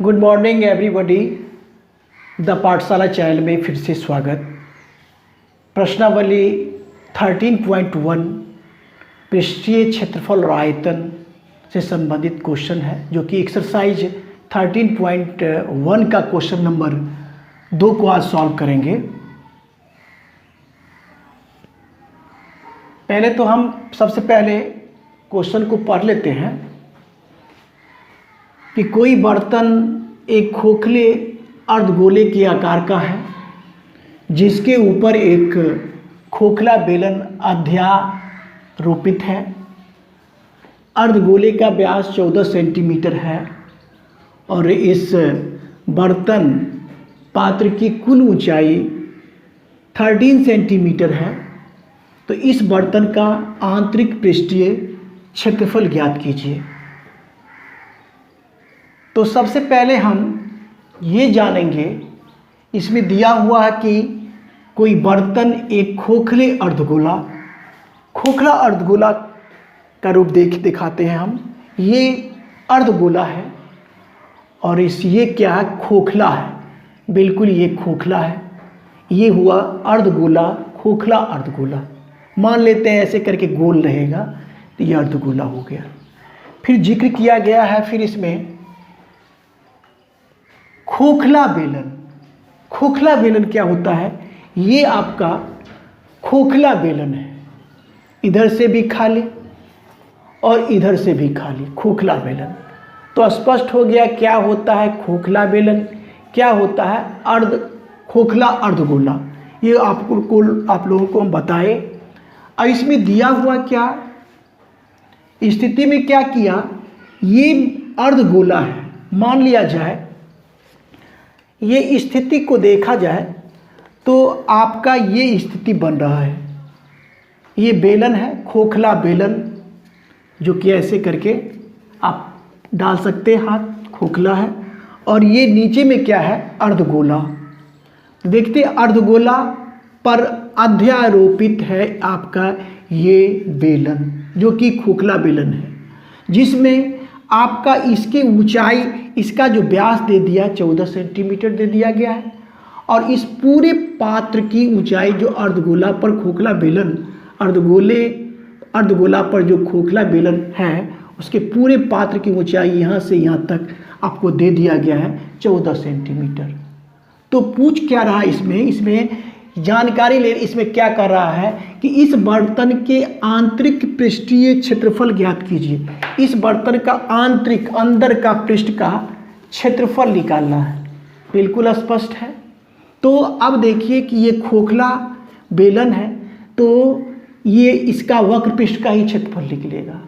Good morning everybody. The पाठशाला channel में फिर से स्वागत। प्रश्नावली 13.1 पृष्ठीय क्षेत्रफल और आयतन से संबंधित क्वेश्चन है, जो कि एक्सरसाइज 13.1 का क्वेश्चन नंबर 2 को आज सॉल्व करेंगे। पहले तो हम सबसे पहले क्वेश्चन को पढ़ लेते हैं कि कोई बर्तन एक खोखले अर्धगोले के आकार का है, जिसके ऊपर एक खोखला बेलन अध्यारोपित है। अर्धगोले का व्यास 14 सेंटीमीटर है और इस बर्तन पात्र की कुल ऊंचाई 13 सेंटीमीटर है। तो इस बर्तन का आंतरिक पृष्ठीय क्षेत्रफल ज्ञात कीजिए। तो सबसे पहले हम ये जानेंगे, इसमें दिया हुआ है कि कोई बर्तन एक खोखला अर्धगोला का रूप दिखाते हैं हम। ये अर्धगोला है और ये क्या है, खोखला है। बिल्कुल ये खोखला है। ये हुआ अर्धगोला, खोखला अर्धगोला। मान लेते हैं ऐसे करके गोल रहेगा, तो ये अर्धगोला हो गया। फिर जिक्र किया गया है फिर इसमें खोखला बेलन। खोखला बेलन क्या होता है? ये आपका खोखला बेलन है, इधर से भी खाली और इधर से भी खाली, खोखला बेलन। तो स्पष्ट हो गया क्या होता है खोखला बेलन, क्या होता है खोखला अर्धगोला। ये आप लोगों को हम बताए। और इसमें दिया हुआ क्या स्थिति में क्या किया, ये अर्धगोला है। मान लिया जाए, ये स्थिति को देखा जाए तो आपका ये स्थिति बन रहा है। ये बेलन है, खोखला बेलन, जो कि ऐसे करके आप डाल सकते हैं, हाथ खोखला है। और ये नीचे में क्या है, अर्धगोला। देखते अर्धगोला पर अध्यारोपित है आपका ये बेलन, जो कि खोखला बेलन है, जिसमें आपका इसकी ऊंचाई, इसका जो व्यास दे दिया 14 सेंटीमीटर दे दिया गया है। और इस पूरे पात्र की ऊंचाई जो अर्धगोला पर खोखला बेलन, अर्धगोला पर जो खोखला बेलन है, उसके पूरे पात्र की ऊंचाई यहाँ से यहाँ तक आपको दे दिया गया है 14 सेंटीमीटर। तो पूछ क्या रहा इसमें जानकारी ले, इसमें क्या कर रहा है कि इस बर्तन के आंतरिक पृष्ठीय क्षेत्रफल ज्ञात कीजिए। इस बर्तन का आंतरिक, अंदर का पृष्ठ का क्षेत्रफल निकालना है। बिल्कुल स्पष्ट है। तो अब देखिए कि ये खोखला बेलन है, तो ये इसका वक्र पृष्ठ का ही क्षेत्रफल निकलेगा।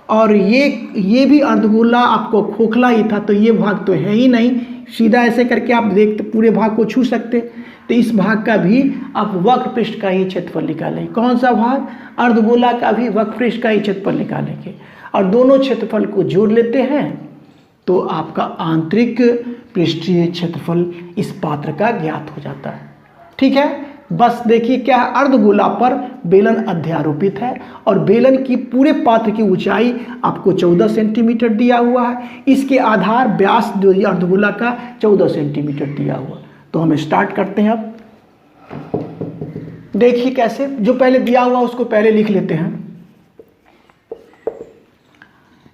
और ये भी अर्धगोला आपको खोखला ही था, तो ये भाग तो है ही नहीं। सीधा ऐसे करके आप देखते पूरे भाग को छू सकते, तो इस भाग का भी आप वक्र पृष्ठ का ही क्षेत्रफल निकालेंगे। कौन सा भाग? अर्धगोला का भी वक्र पृष्ठ का ही क्षेत्रफल निकालेंगे और दोनों क्षेत्रफल को जोड़ लेते हैं, तो आपका आंतरिक पृष्ठीय क्षेत्रफल इस पात्र का ज्ञात हो जाता है। ठीक है। बस देखिए क्या है, अर्धगोला पर बेलन अध्यारोपित है और बेलन की पूरे पात्र की ऊंचाई आपको 14 सेंटीमीटर दिया हुआ है। इसके आधार व्यास जो अर्धगोला का 14 सेंटीमीटर दिया हुआ। तो हम स्टार्ट करते हैं। अब देखिए कैसे, जो पहले दिया हुआ उसको पहले लिख लेते हैं।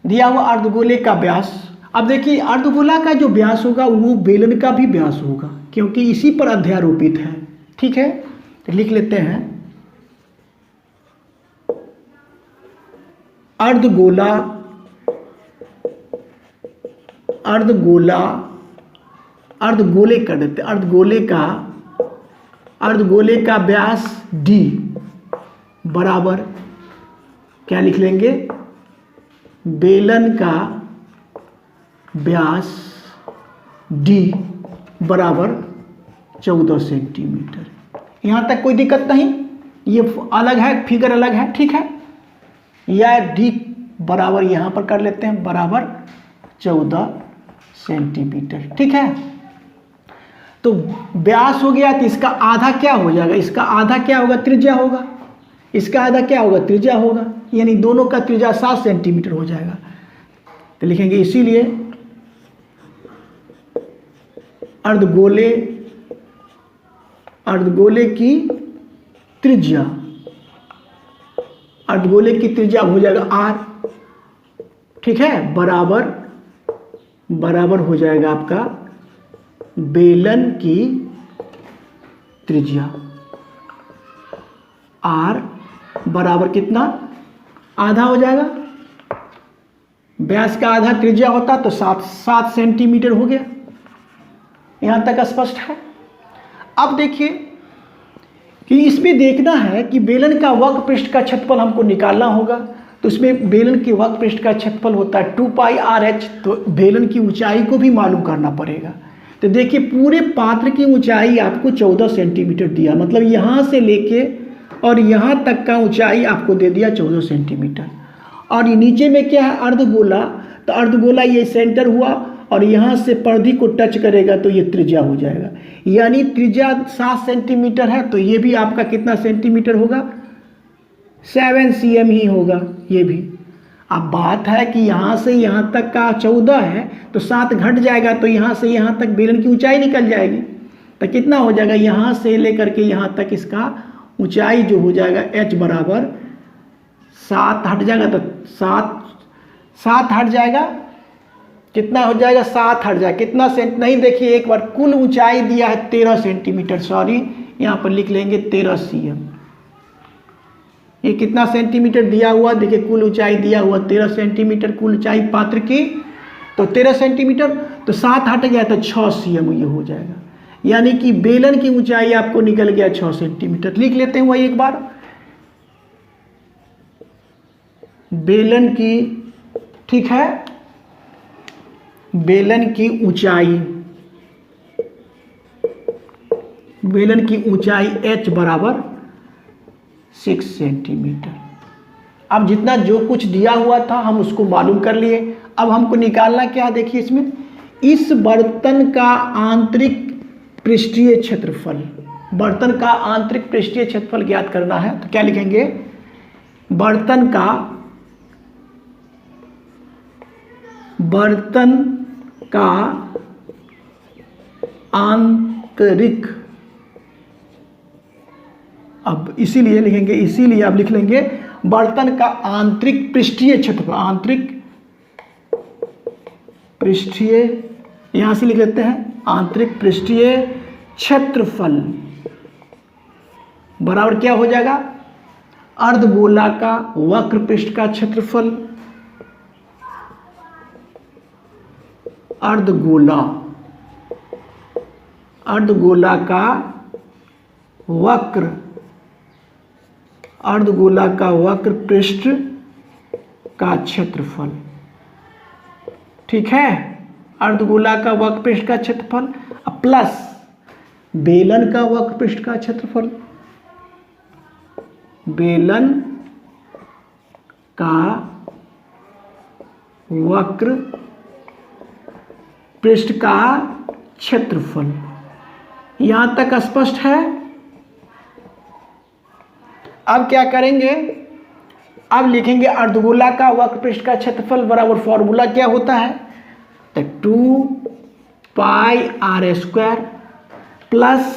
दिया हुआ अर्धगोले का व्यास। अब देखिए अर्धगोला का जो व्यास होगा वो बेलन का भी व्यास होगा, क्योंकि इसी पर अध्यारोपित है। ठीक है, तो लिख लेते हैं अर्धगोले कर देते। अर्धगोले का व्यास d बराबर क्या लिख लेंगे, बेलन का व्यास d बराबर 14 सेंटीमीटर। यहाँ तक कोई दिक्कत नहीं, ये अलग है, फिगर अलग है। ठीक है, या d बराबर यहाँ पर कर लेते हैं बराबर 14 सेंटीमीटर। ठीक है, तो व्यास हो गया, तो इसका आधा क्या हो जाएगा, इसका आधा क्या होगा, त्रिज्या होगा। इसका आधा क्या होगा, त्रिज्या होगा, यानी दोनों का त्रिज्या 7 सेंटीमीटर हो जाएगा। तो लिखेंगे इसीलिए अर्धगोले की त्रिज्या, अर्धगोले की त्रिज्या हो जाएगा r, ठीक है, बराबर हो जाएगा आपका बेलन की त्रिज्या। r बराबर कितना, आधा हो जाएगा, व्यास का आधा त्रिज्या होता तो 7 सेंटीमीटर हो गया। यहां तक स्पष्ट है। अब देखिए कि इसमें देखना है कि बेलन का वक्र पृष्ठ का क्षेत्रफल हमको निकालना होगा। तो इसमें बेलन के वक्र पृष्ठ का क्षेत्रफल होता है 2 पाई आर एच, तो बेलन की ऊंचाई को भी मालूम करना पड़ेगा। तो देखिए पूरे पात्र की ऊंचाई आपको 14 सेंटीमीटर दिया, मतलब यहाँ से लेके और यहाँ तक का ऊंचाई आपको दे दिया 14 सेंटीमीटर। और ये नीचे में क्या है, अर्धगोला, तो अर्धगोला ये सेंटर हुआ और यहाँ से परिधि को टच करेगा तो ये त्रिज्या हो जाएगा, यानी त्रिज्या 7 सेंटीमीटर है, तो ये भी आपका कितना सेंटीमीटर होगा, 7 cm ही होगा ये भी। अब बात है कि यहाँ से यहाँ तक का 14 है तो 7 घट जाएगा, तो यहाँ से यहाँ तक बेलन की ऊंचाई निकल जाएगी, तो कितना हो जाएगा, यहाँ से लेकर के यहाँ तक इसका ऊंचाई जो हो जाएगा h बराबर 7 हट जाएगा, तो 7 हट जाएगा, कितना हो जाएगा, 7 हट जाएगा, कितना सेंट नहीं, देखिए एक बार कुल ऊंचाई दिया है 13 सेंटीमीटर, सॉरी यहाँ पर लिख लेंगे 13 cm। ये कितना सेंटीमीटर दिया हुआ, देखिए कुल ऊंचाई दिया हुआ 13 सेंटीमीटर, कुल ऊंचाई पात्र की तो 13 सेंटीमीटर, तो 7 हट गया तो 6 cm ये हो जाएगा, यानी कि बेलन की ऊंचाई आपको निकल गया 6 सेंटीमीटर। लिख लेते हैं वही एक बार, बेलन की, ठीक है, बेलन की ऊंचाई h बराबर 6 सेंटीमीटर। अब जितना जो कुछ दिया हुआ था हम उसको मालूम कर लिए। अब हमको निकालना क्या है, देखिए इसमें इस बर्तन का आंतरिक पृष्ठीय क्षेत्रफल, बर्तन का आंतरिक पृष्ठीय क्षेत्रफल ज्ञात करना है। तो क्या लिखेंगे, बर्तन का आंतरिक, अब इसीलिए लिखेंगे, इसीलिए आप लिख लेंगे बर्तन का आंतरिक पृष्ठीय क्षेत्रफल, आंतरिक पृष्ठीय, यहां से लिख लेते हैं आंतरिक पृष्ठीय क्षेत्रफल बराबर क्या हो जाएगा, अर्धगोला का वक्र पृष्ठ का क्षेत्रफल, अर्धगोला का वक्र पृष्ठ का क्षेत्रफल, ठीक है, अर्धगोला का वक्र पृष्ठ का क्षेत्रफल प्लस बेलन का वक्र पृष्ठ का क्षेत्रफल, बेलन का वक्र पृष्ठ का क्षेत्रफल। यहां तक स्पष्ट है। अब क्या करेंगे, अब लिखेंगे अर्धगोला का वक्र पृष्ठ का क्षेत्रफल बराबर, फॉर्मूला क्या होता है, तो 2 पाई आर स्क्वायर प्लस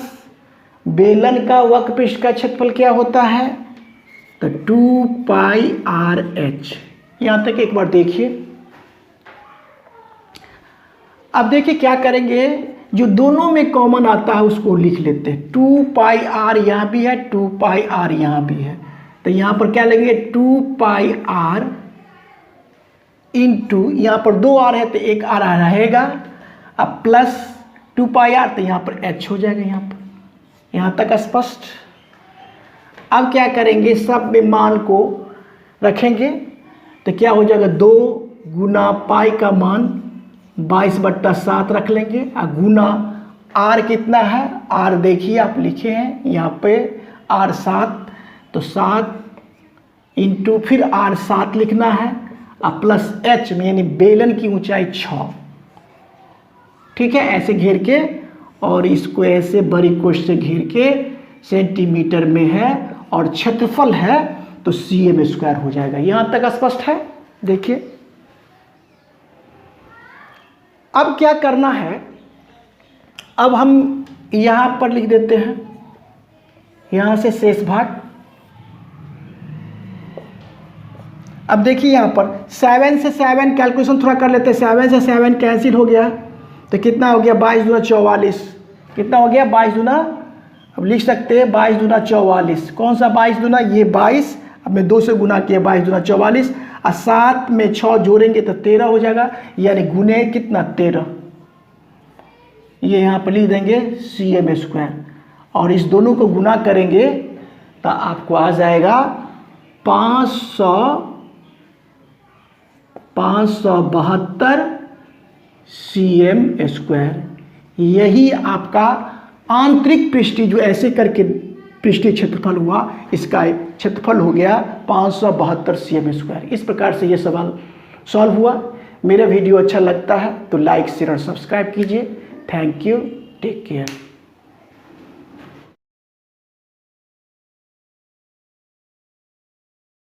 बेलन का वक्र पृष्ठ का क्षेत्रफल क्या होता है, तो 2 पाई आर एच। यहां तक एक बार देखिए। अब देखिए क्या करेंगे, जो दोनों में कॉमन आता है उसको लिख लेते हैं, 2 पाई आर यहाँ भी है, 2 पाई आर यहाँ भी है, तो यहाँ पर क्या लेंगे 2 पाई आर इंटू, यहाँ पर 2 आर है तो 1 आर रहेगा, अब प्लस 2 पाई आर, तो यहाँ पर h हो जाएगा यहाँ पर। यहाँ तक स्पष्ट। अब क्या करेंगे, सब में मान को रखेंगे तो क्या हो जाएगा, 2 गुना पाई का मान 22/7 रख लेंगे, और गुना आर कितना है, आर देखिए आप लिखे हैं यहाँ पे आर 7, तो 7 इंटू फिर आर 7 लिखना है, और प्लस एच में यानी बेलन की ऊंचाई 6, ठीक है, ऐसे घेर के, और इसको ऐसे बड़ी कोष्ठ से घेर के सेंटीमीटर में है और क्षेत्रफल है तो cm² हो जाएगा। यहाँ तक स्पष्ट है। देखिए अब क्या करना है, अब हम यहाँ पर लिख देते हैं, यहाँ से शेष भाग। अब देखिए यहाँ पर 7 से 7 कैलकुलेशन थोड़ा कर लेते हैं। 7 से 7 कैंसिल हो गया तो कितना हो गया, 22 दूना 44। कितना हो गया, 22 दूना, अब लिख सकते हैं 22 दूना 44। कौन सा 22 दूना, ये 22, अब मैं 2 से गुना किया, 22 दूना 44, और 7 में 6 जोड़ेंगे तो 13 हो जाएगा, यानी गुने कितना 13। ये यहाँ पर लिख देंगे cm², और इस दोनों को गुना करेंगे तो आपको आ जाएगा 572 cm²। यही आपका आंतरिक पृष्ठीय, जो ऐसे करके पृष्ठीय क्षेत्रफल हुआ, इसका क्षेत्रफल हो गया 572 cm²। इस प्रकार से ये सवाल सॉल्व हुआ। मेरा वीडियो अच्छा लगता है तो लाइक शेयर और सब्सक्राइब कीजिए। Thank you, take care.